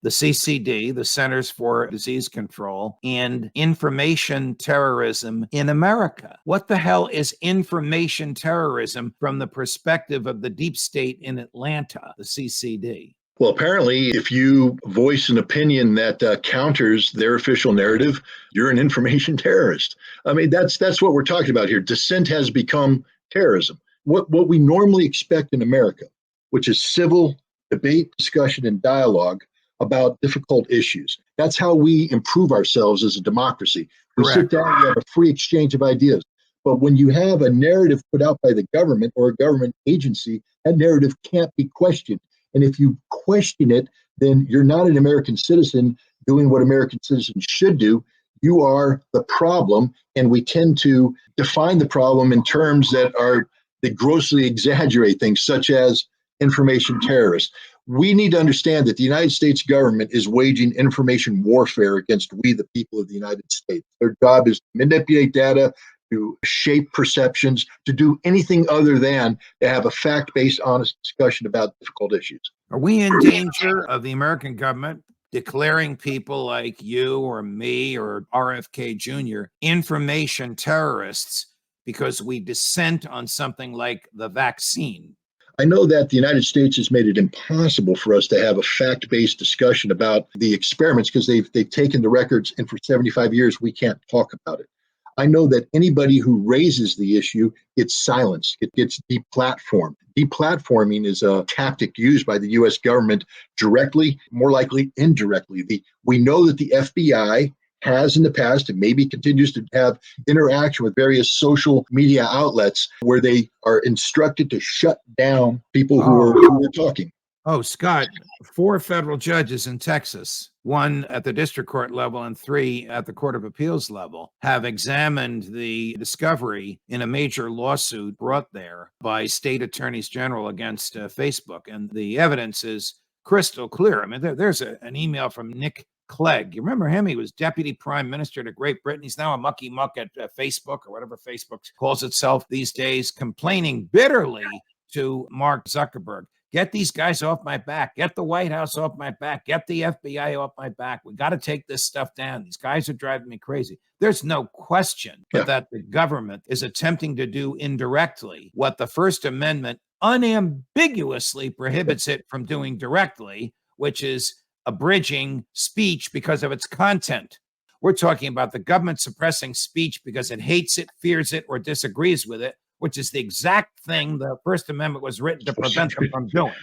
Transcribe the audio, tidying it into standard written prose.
the CCD, the Centers for Disease Control, and information terrorism in America. What the hell is information terrorism from the perspective of the deep state in Atlanta, the CCD? Well, apparently, if you voice an opinion that counters their official narrative, you're an information terrorist. I mean, that's what we're talking about here. Dissent has become terrorism. What we normally expect in America, which is civil debate, discussion, and dialogue about difficult issues. That's how we improve ourselves as a democracy. We Correct. sit down, we have a free exchange of ideas. But when you have a narrative put out by the government or a government agency, that narrative can't be questioned. And if you question it, then you're not an American citizen doing what American citizens should do. You are the problem, and we tend to define the problem in terms that grossly exaggerate things, such as information terrorists. We need to understand that the United States government is waging information warfare against we, the people of the United States. Their job is to manipulate data, to shape perceptions, to do anything other than to have a fact-based, honest discussion about difficult issues. Are we in danger of the American government declaring people like you or me or RFK Jr. information terrorists because we dissent on something like the vaccine? I know that the United States has made it impossible for us to have a fact-based discussion about the experiments because they've taken the records, and for 75 years we can't talk about it. I know that anybody who raises the issue gets silenced, it gets deplatformed. Deplatforming is a tactic used by the U.S. government directly, more likely indirectly. We know that the FBI has in the past and maybe continues to have interaction with various social media outlets where they are instructed to shut down people who are talking. Oh, Scott, 4 federal judges in Texas, 1 at the district court level and 3 at the Court of Appeals level, have examined the discovery in a major lawsuit brought there by state attorneys general against Facebook. And the evidence is crystal clear. I mean, there's an email from Nick Clegg. You remember him? He was deputy prime minister to Great Britain. He's now a mucky muck at Facebook, or whatever Facebook calls itself these days, complaining bitterly to Mark Zuckerberg. Get these guys off my back. Get the White House off my back. Get the FBI off my back. We got to take this stuff down. These guys are driving me crazy. There's no question but that the government is attempting to do indirectly what the First Amendment unambiguously prohibits it from doing directly, which is abridging speech because of its content. We're talking about the government suppressing speech because it hates it, fears it, or disagrees with it, which is the exact thing the First Amendment was written to prevent them from doing.